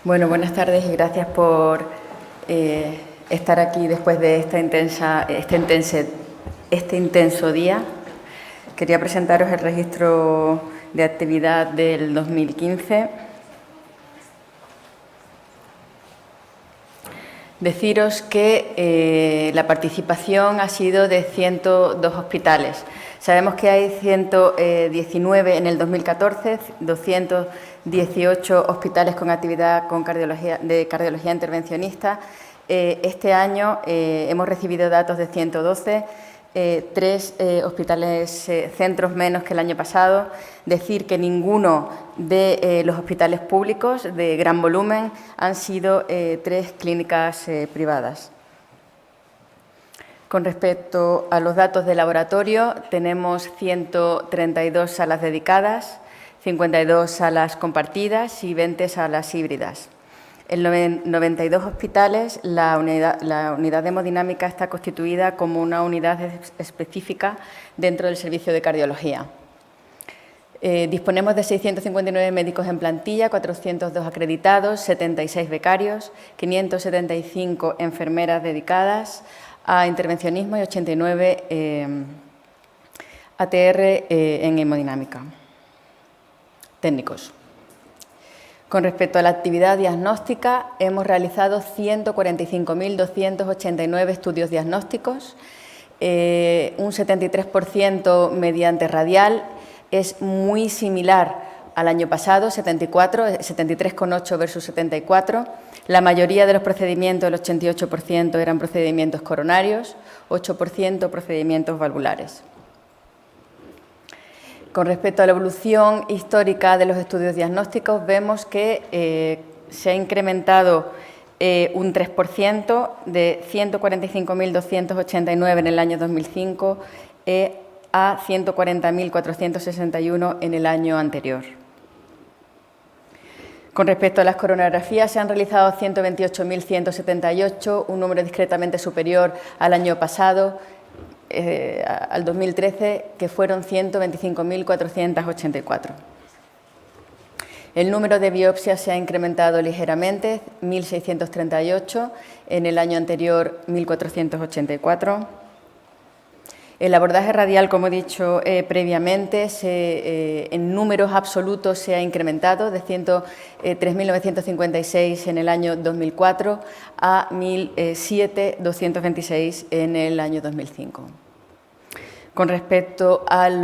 Bueno, buenas tardes y gracias por estar aquí después de este intenso día. Quería presentaros el registro de actividad del 2015. Deciros que la participación ha sido de 102 hospitales. Sabemos que hay 119 en el 2014, 218 hospitales con actividad de cardiología intervencionista. Este año hemos recibido datos de 112, 3 hospitales, centros menos que el año pasado. Decir que ninguno de los hospitales públicos de gran volumen han sido 3 clínicas privadas. Con respecto a los datos de laboratorio, tenemos 132 salas dedicadas, 52 salas compartidas y 20 salas híbridas. En 92 hospitales, la unidad de hemodinámica está constituida como una unidad específica dentro del servicio de cardiología. Disponemos de 659 médicos en plantilla, 402 acreditados, 76 becarios, 575 enfermeras dedicadas a intervencionismo y 89 ATR en hemodinámica, técnicos. Con respecto a la actividad diagnóstica, hemos realizado 145.289 estudios diagnósticos, un 73% mediante radial. Es muy similar al año pasado, 73,8 versus 74. La mayoría de los procedimientos, el 88%, eran procedimientos coronarios, 8% procedimientos valvulares. Con respecto a la evolución histórica de los estudios diagnósticos, vemos que se ha incrementado un 3%, de 145.289 en el año 2005 a 140.461 en el año anterior. Con respecto a las coronariografías, se han realizado 128.178, un número discretamente superior al año pasado, al 2013, que fueron 125.484. El número de biopsias se ha incrementado ligeramente, 1.638, en el año anterior 1.484. El abordaje radial, como he dicho previamente, en números absolutos se ha incrementado de 3.956 en el año 2004 a 1.007.226 en el año 2005. Con respecto al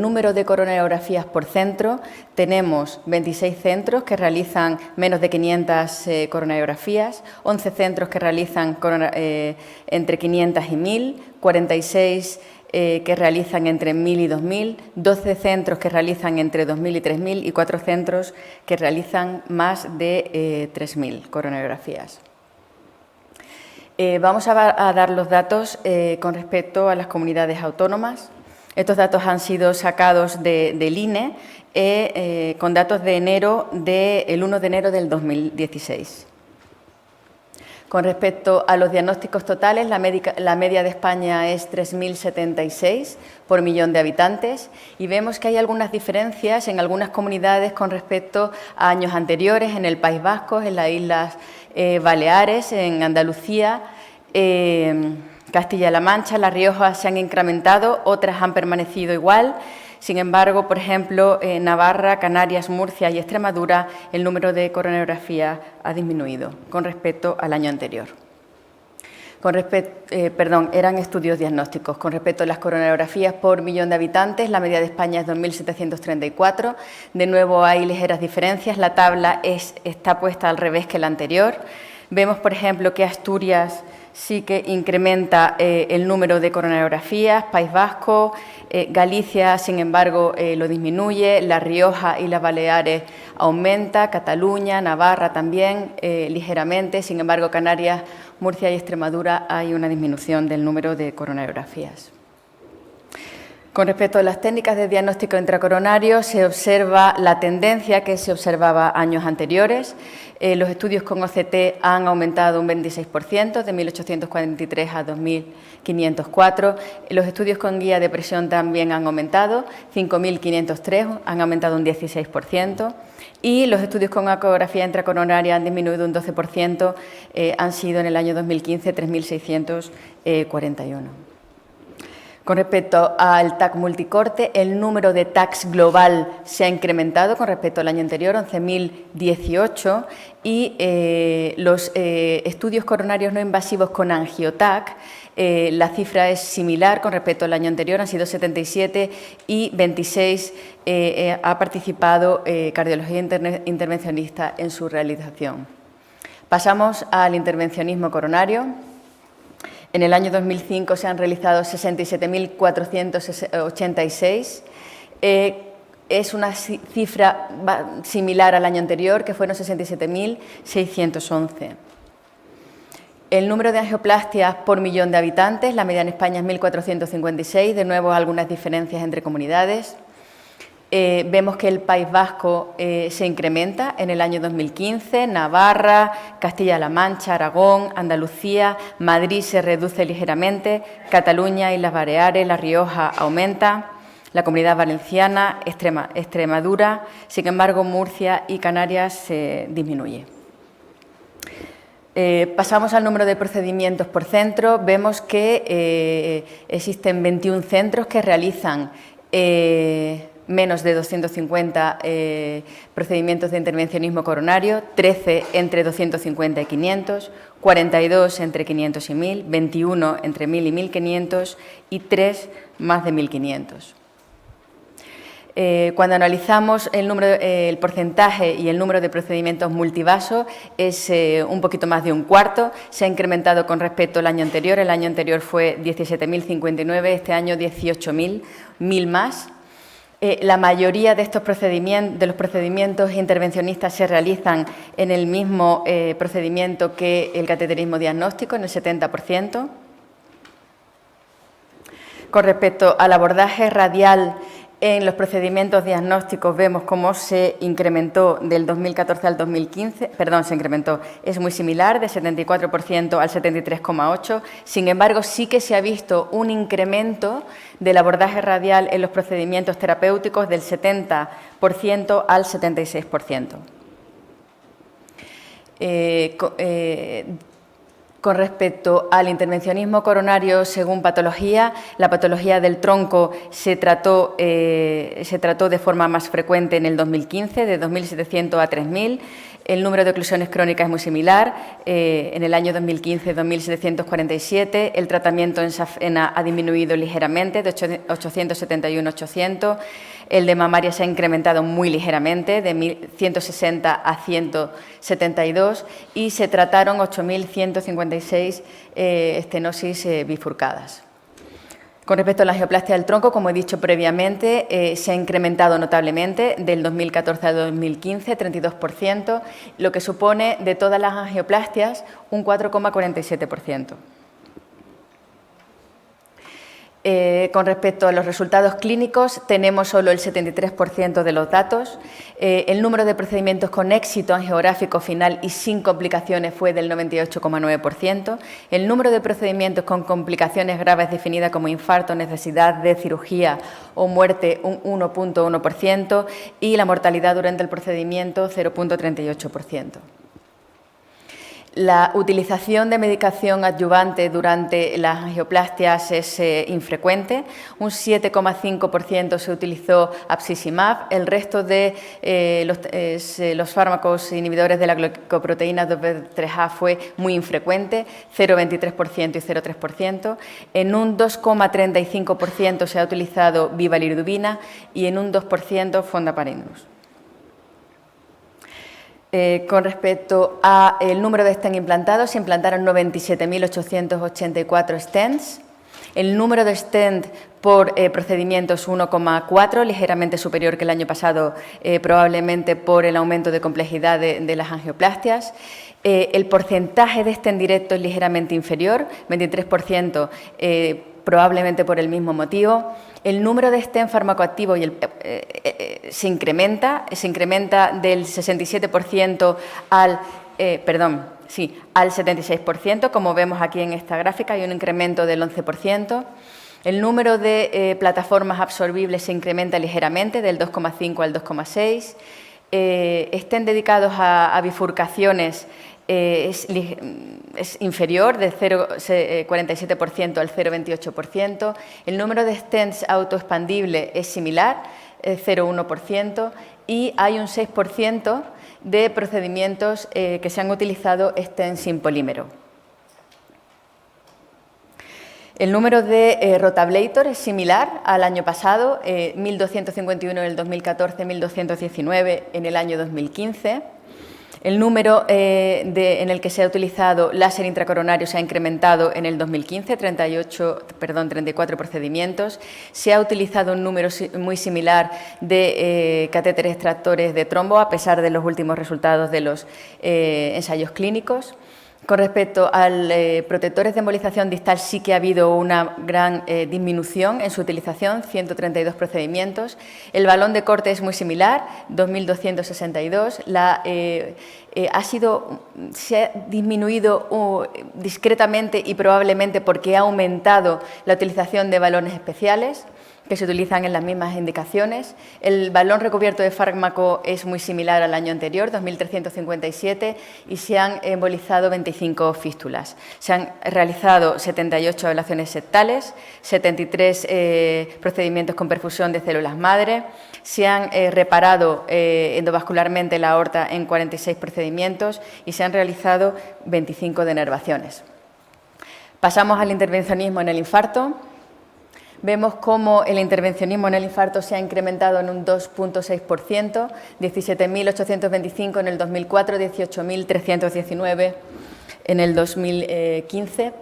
número de coronariografías por centro, tenemos 26 centros que realizan menos de 500 coronariografías, 11 centros que realizan entre 500 y 1.000, 46 que realizan entre 1.000 y 2.000, 12 centros que realizan entre 2.000 y 3.000 y 4 centros que realizan más de 3.000 coronariografías. Vamos a dar los datos con respecto a las comunidades autónomas. Estos datos han sido sacados del INE con datos de el 1 de enero del 2016. Con respecto a los diagnósticos totales, la media de España es 3.076 por millón de habitantes y vemos que hay algunas diferencias en algunas comunidades con respecto a años anteriores, en el País Vasco, en las Islas Baleares, en Andalucía, Castilla-La Mancha, La Rioja se han incrementado, otras han permanecido igual. Sin embargo, por ejemplo, en Navarra, Canarias, Murcia y Extremadura, el número de coronariografías ha disminuido con respecto al año anterior. Eran estudios diagnósticos. Con respecto a las coronariografías por millón de habitantes, la media de España es 2.734. De nuevo hay ligeras diferencias. La tabla está puesta al revés que la anterior. Vemos, por ejemplo, que Asturias sí que incrementa el número de coronariografías, País Vasco, Galicia, sin embargo, lo disminuye, La Rioja y las Baleares aumenta, Cataluña, Navarra también ligeramente, sin embargo, Canarias, Murcia y Extremadura hay una disminución del número de coronariografías. Con respecto a las técnicas de diagnóstico intracoronario, se observa la tendencia que se observaba años anteriores. Los estudios con OCT han aumentado un 26%, de 1.843 a 2.504. Los estudios con guía de presión también han aumentado, 5.503, han aumentado un 16%. y los estudios con ecografía intracoronaria han disminuido un 12%, han sido en el año 2015 3.641. Con respecto al TAC multicorte, el número de TACs global se ha incrementado con respecto al año anterior, 11.018, y los estudios coronarios no invasivos con angioTAC, la cifra es similar con respecto al año anterior, han sido 77 y 26 ha participado cardiología intervencionista en su realización. Pasamos al intervencionismo coronario. En el año 2005 se han realizado 67.486. Es una cifra similar al año anterior, que fueron 67.611. El número de angioplastias por millón de habitantes, la media en España es 1.456, de nuevo algunas diferencias entre comunidades. Vemos que el País Vasco se incrementa en el año 2015, Navarra, Castilla-La Mancha, Aragón, Andalucía, Madrid se reduce ligeramente, Cataluña, Islas Baleares, La Rioja aumenta, la Comunidad Valenciana, Extremadura, sin embargo Murcia y Canarias se disminuye. Pasamos al número de procedimientos por centro, vemos que existen 21 centros que realizan menos de 250 procedimientos de intervencionismo coronario, 13 entre 250 y 500, 42 entre 500 y 1000, 21 entre 1000 y 1500 y 3 más de 1500. Cuando analizamos el porcentaje y el número de procedimientos multivaso, es un poquito más de un cuarto, se ha incrementado con respecto al año anterior, el año anterior fue 17.059, este año 18.000, 1.000 más. La mayoría de estos procedimientos intervencionistas se realizan en el mismo procedimiento que el cateterismo diagnóstico, en el 70%. Con respecto al abordaje radial en los procedimientos diagnósticos, vemos cómo se incrementó del 2014 al 2015, es muy similar, de 74% al 73,8%, sin embargo, sí que se ha visto un incremento del abordaje radial en los procedimientos terapéuticos del 70% al 76%. Con respecto al intervencionismo coronario según patología, la patología del tronco se trató de forma más frecuente en el 2015, de 2.700 a 3.000. El número de oclusiones crónicas es muy similar. En el año 2015, 2.747. El tratamiento en safena ha disminuido ligeramente, de 871 a 800. El de mamaria se ha incrementado muy ligeramente, de 160 a 172. Y se trataron 8.156 estenosis bifurcadas. Con respecto a la angioplastia del tronco, como he dicho previamente, se ha incrementado notablemente del 2014 al 2015, 32%, lo que supone de todas las angioplastias un 4,47%. Con respecto a los resultados clínicos, tenemos solo el 73% de los datos. El número de procedimientos con éxito angiográfico final y sin complicaciones fue del 98,9%. El número de procedimientos con complicaciones graves definida como infarto, necesidad de cirugía o muerte, un 1,1%, y la mortalidad durante el procedimiento, 0,38%. La utilización de medicación adyuvante durante las angioplastias es infrecuente. Un 7,5% se utilizó abscisimmab. El resto de los fármacos inhibidores de la glicoproteína 2B3A fue muy infrecuente, 0,23% y 0,3%. En un 2,35% se ha utilizado vivalirudina y en un 2% fondaparinux. Con respecto al número de stents implantados, se implantaron 97.884 stents. El número de stents por procedimientos 1,4, ligeramente superior que el año pasado, probablemente por el aumento de complejidad de las angioplastias. El porcentaje de stent directo es ligeramente inferior, 23%, probablemente por el mismo motivo. El número de stent farmacoactivo se incrementa del 67% al 76%, como vemos aquí en esta gráfica, hay un incremento del 11%. El número de plataformas absorbibles se incrementa ligeramente, del 2,5 al 2,6. estén dedicados a bifurcaciones es inferior, del 0,47% al 0,28%. El número de stents autoexpandibles es similar, 0,1%, y hay un 6% de procedimientos que se han utilizado stents sin polímero. El número de rotablator es similar al año pasado, 1.251 en el 2014, 1.219 en el año 2015. El número en el que se ha utilizado láser intracoronario se ha incrementado en el 2015, 34 procedimientos. Se ha utilizado un número muy similar de catéteres extractores de trombo, a pesar de los últimos resultados de los ensayos clínicos. Con respecto a protectores de embolización distal, sí que ha habido una gran disminución en su utilización, 132 procedimientos. El balón de corte es muy similar, 2.262. Se ha disminuido discretamente y probablemente porque ha aumentado la utilización de balones especiales, que se utilizan en las mismas indicaciones. El balón recubierto de fármaco es muy similar al año anterior, 2.357, y se han embolizado 25 fístulas. Se han realizado 78 ablaciones septales, 73 procedimientos con perfusión de células madre, se han reparado endovascularmente la aorta en 46 procedimientos y se han realizado 25 denervaciones. Pasamos al intervencionismo en el infarto. Vemos cómo el intervencionismo en el infarto se ha incrementado en un 2,6%, 17.825 en el 2004, 18.319 en el 2015.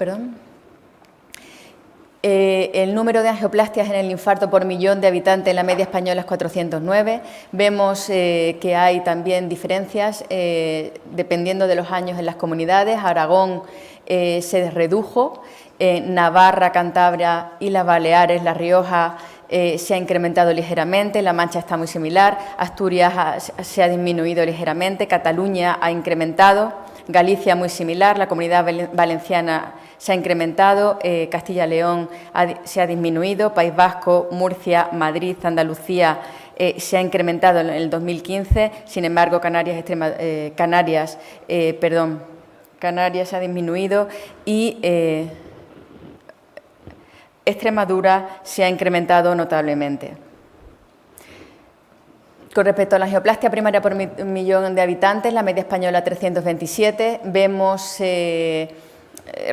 El número de angioplastias en el infarto por millón de habitantes en la media española es 409. Vemos que hay también diferencias dependiendo de los años en las comunidades. Aragón se redujo. Navarra, Cantabria y las Baleares, La Rioja, se ha incrementado ligeramente, La Mancha está muy similar, Asturias se ha disminuido ligeramente, Cataluña ha incrementado, Galicia muy similar, la Comunidad Valenciana se ha incrementado, Castilla-León se ha disminuido, País Vasco, Murcia, Madrid, Andalucía se ha incrementado en el 2015, sin embargo Canarias se ha disminuido y Extremadura se ha incrementado notablemente. Con respecto a la angioplastia primaria por millón de habitantes, la media española 327, vemos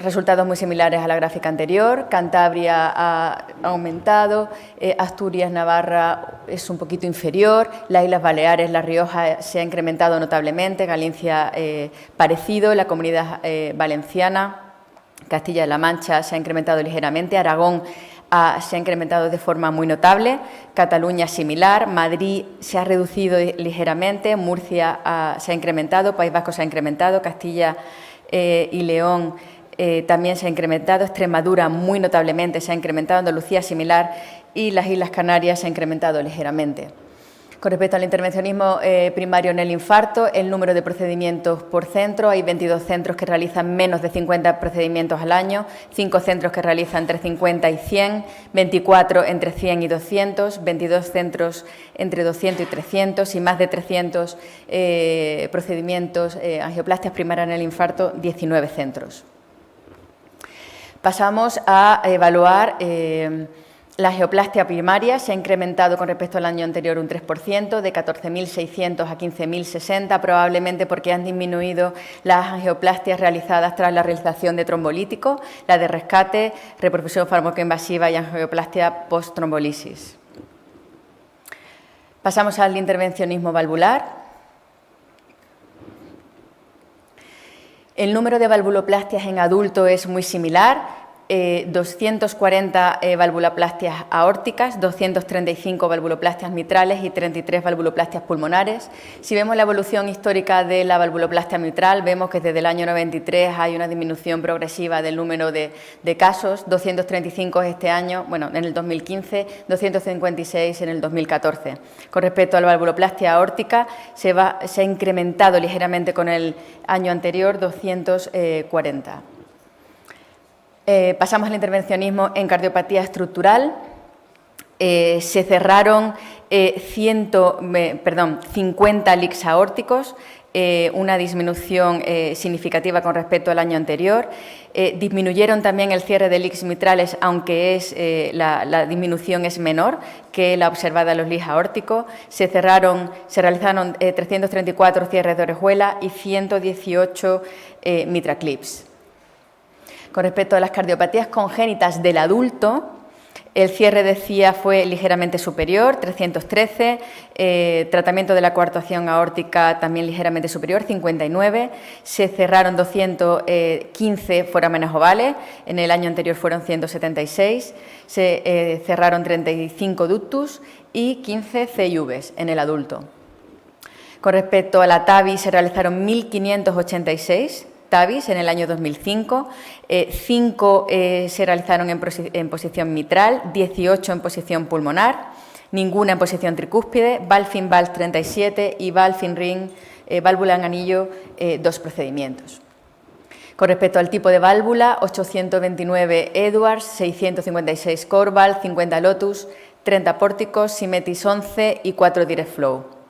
resultados muy similares a la gráfica anterior. Cantabria ha aumentado, Asturias, Navarra es un poquito inferior, las Islas Baleares, La Rioja se ha incrementado notablemente, Galicia parecido, la Comunidad Valenciana, Castilla-La Mancha se ha incrementado ligeramente, Aragón se ha incrementado de forma muy notable, Cataluña similar, Madrid se ha reducido ligeramente, Murcia se ha incrementado, País Vasco se ha incrementado, Castilla y León también se ha incrementado, Extremadura muy notablemente se ha incrementado, Andalucía similar y las Islas Canarias se ha incrementado ligeramente. Con respecto al intervencionismo primario en el infarto, el número de procedimientos por centro, hay 22 centros que realizan menos de 50 procedimientos al año, 5 centros que realizan entre 50 y 100, 24 entre 100 y 200, 22 centros entre 200 y 300 y más de 300 procedimientos, angioplastias primarias en el infarto, 19 centros. Pasamos a evaluar la angioplastia primaria. Se ha incrementado con respecto al año anterior un 3%, de 14.600 a 15.060, probablemente porque han disminuido las angioplastias realizadas tras la realización de trombolíticos, la de rescate, reperfusión farmacoinvasiva y angioplastia post-trombolisis. Pasamos al intervencionismo valvular. El número de valvuloplastias en adulto es muy similar. 240 valvuloplastias aórticas, 235 valvuloplastias mitrales y 33 valvuloplastias pulmonares. Si vemos la evolución histórica de la valvuloplastia mitral, vemos que desde el año 93 hay una disminución progresiva del número de casos, 235 este año, bueno, en el 2015, 256 en el 2014. Con respecto a la valvuloplastia aórtica, se ha incrementado ligeramente con el año anterior, 240. Pasamos al intervencionismo en cardiopatía estructural. Se cerraron 50 leaks aórticos, una disminución significativa con respecto al año anterior. Disminuyeron también el cierre de leaks mitrales, aunque la disminución es menor que la observada en los leaks aórticos. Se realizaron 334 cierres de orejuela y 118 mitraclips. Con respecto a las cardiopatías congénitas del adulto, el cierre de CIA fue ligeramente superior, 313, tratamiento de la coartación aórtica también ligeramente superior, 59, se cerraron 215 forámenes ovales, en el año anterior fueron 176, se cerraron 35 ductus y 15 CIVs en el adulto. Con respecto a la TAVI, se realizaron 1.586 TAVIs en el año 2005, 5 se realizaron en posición mitral, 18 en posición pulmonar, ninguna en posición tricúspide, Valve-in-Valve 37 y Valve-in-Ring, válvula en anillo, 2 procedimientos. Con respecto al tipo de válvula, 829 Edwards, 656 CoreValve, 50 Lotus, 30 Pórticos, Symetis 11 y 4 Direct Flow.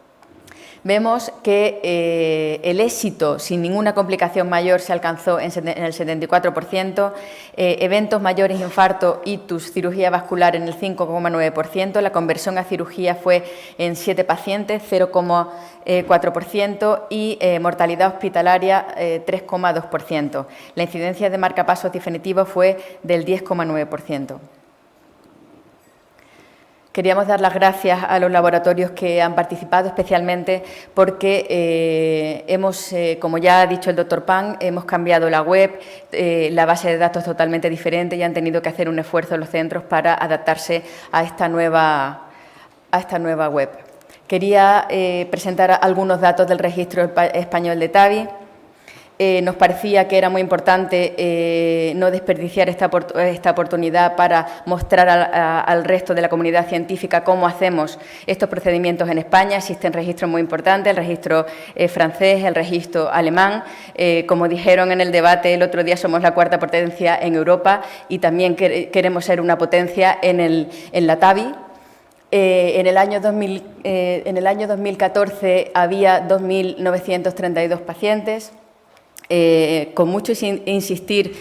Vemos que el éxito sin ninguna complicación mayor se alcanzó en el 74%, eventos mayores, infarto, ictus, cirugía vascular en el 5,9%, la conversión a cirugía fue en 7 pacientes, 0,4% y mortalidad hospitalaria 3,2%. La incidencia de marcapasos definitivos fue del 10,9%. Queríamos dar las gracias a los laboratorios que han participado, especialmente porque como ya ha dicho el doctor Pan, hemos cambiado la web, la base de datos totalmente diferente y han tenido que hacer un esfuerzo los centros para adaptarse a esta nueva web. Quería presentar algunos datos del registro español de TAVI. Nos parecía que era muy importante no desperdiciar esta oportunidad para mostrar al resto de la comunidad científica cómo hacemos estos procedimientos en España. Existen registros muy importantes, el registro francés, el registro alemán. Como dijeron en el debate el otro día, somos la 4ª potencia en Europa y también queremos ser una potencia en la TAVI. En el año 2014 había 2.932 pacientes. Con mucho insistir,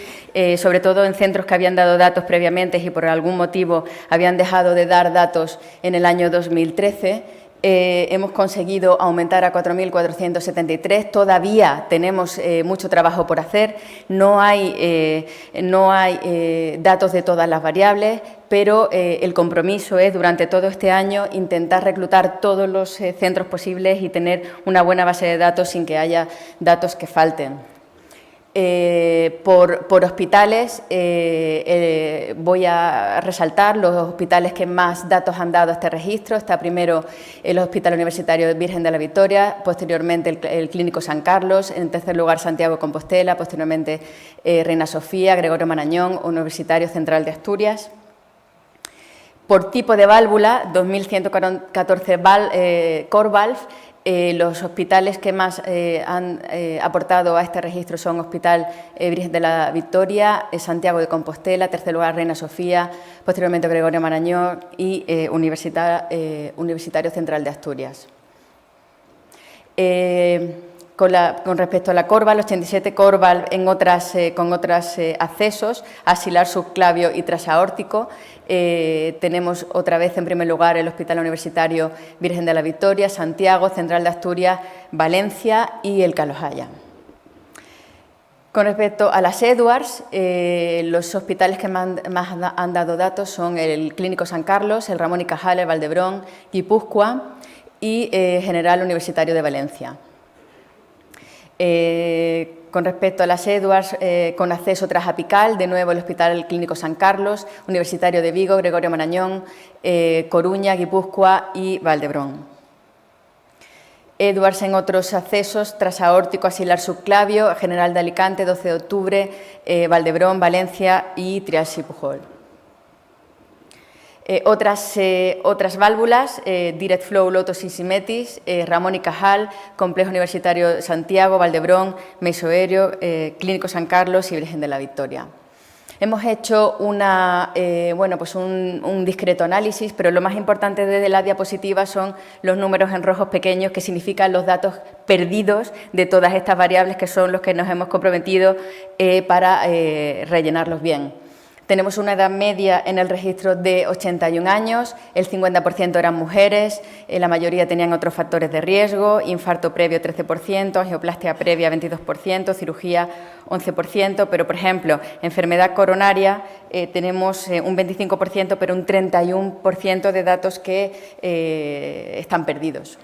sobre todo en centros que habían dado datos previamente y por algún motivo habían dejado de dar datos en el año 2013, hemos conseguido aumentar a 4.473. Todavía tenemos mucho trabajo por hacer, no hay datos de todas las variables, pero el compromiso es durante todo este año intentar reclutar todos los centros posibles y tener una buena base de datos sin que haya datos que falten. Por hospitales, voy a resaltar los hospitales que más datos han dado a este registro. Está primero el Hospital Universitario Virgen de la Victoria, posteriormente el Clínico San Carlos, en tercer lugar Santiago de Compostela, posteriormente Reina Sofía, Gregorio Marañón, Universitario Central de Asturias. Por tipo de válvula, 2.114 CoreValve. Los hospitales que más han aportado a este registro son Hospital Virgen de la Victoria, Santiago de Compostela, tercer lugar Reina Sofía, posteriormente Gregorio Marañón y Universitario Central de Asturias. Con respecto a la CoreValve, 87 CoreValve con otros accesos, axilar, subclavio y transaórtico. Tenemos otra vez en primer lugar el Hospital Universitario Virgen de la Victoria, Santiago, Central de Asturias, Valencia y el Carlos Haya. Con respecto a las Edwards, los hospitales que más han dado datos son el Clínico San Carlos, el Ramón y Cajal, el Valdebrón, Guipúzcoa y General Universitario de Valencia. Con respecto a las Edwards, con acceso transapical, de nuevo el Hospital Clínico San Carlos, Universitario de Vigo, Gregorio Marañón, Coruña, Guipúzcoa y Valdebrón. Edwards en otros accesos, transaórtico, axilar subclavio, General de Alicante, 12 de octubre, Valdebrón, Valencia y Trias y Pujol. Otras válvulas, Direct Flow, Lotus y Symetis, Ramón y Cajal, Complejo Universitario Santiago, Valdebrón, Mesoaéreo, Clínico San Carlos y Virgen de la Victoria. Hemos hecho pues un discreto análisis, pero lo más importante de la diapositiva son los números en rojos pequeños, que significan los datos perdidos de todas estas variables, que son los que nos hemos comprometido para rellenarlos bien. Tenemos una edad media en el registro de 81 años, el 50% eran mujeres, la mayoría tenían otros factores de riesgo, infarto previo 13%, angioplastia previa 22%, cirugía 11%, pero, por ejemplo, enfermedad coronaria tenemos un 25%, pero un 31% de datos que están perdidos.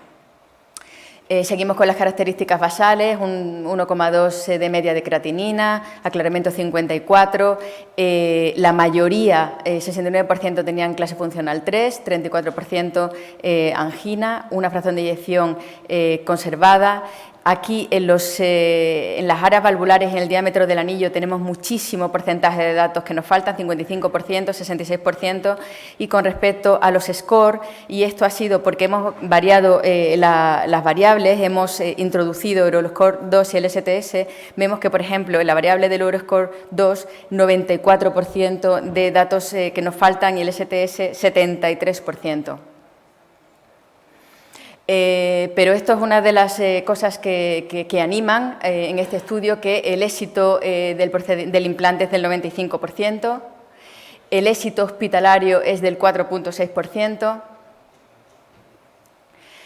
Seguimos con las características basales, un 1,2 de media de creatinina, aclaramiento 54, la mayoría, 69% tenían clase funcional 3, 34% angina, una fracción de eyección conservada. Aquí en las áreas valvulares y en el diámetro del anillo tenemos muchísimo porcentaje de datos que nos faltan, 55%, 66%, y con respecto a los SCORE, y esto ha sido porque hemos variado las variables, hemos introducido Euroscore 2 y el STS, vemos que, por ejemplo, en la variable del Euroscore 2, 94% de datos que nos faltan y el STS 73%. Pero esto es una de las cosas que animan en este estudio, que el éxito del implante es del 95%, el éxito hospitalario es del 4,6%.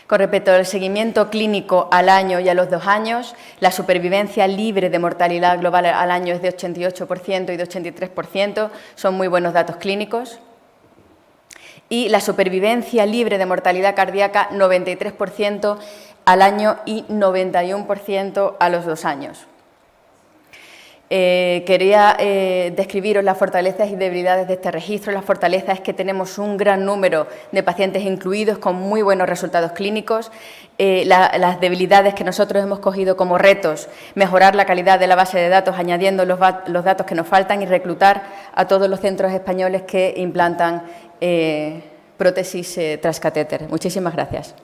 Con respecto al seguimiento clínico al año y a los 2 años, la supervivencia libre de mortalidad global al año es de 88% y de 83%, son muy buenos datos clínicos. Y la supervivencia libre de mortalidad cardíaca, 93% al año y 91% a los 2 años. Quería describiros las fortalezas y debilidades de este registro. La fortaleza es que tenemos un gran número de pacientes incluidos con muy buenos resultados clínicos. Las debilidades que nosotros hemos cogido como retos: mejorar la calidad de la base de datos añadiendo los datos que nos faltan y reclutar a todos los centros españoles que implantan prótesis transcatéter. Muchísimas gracias.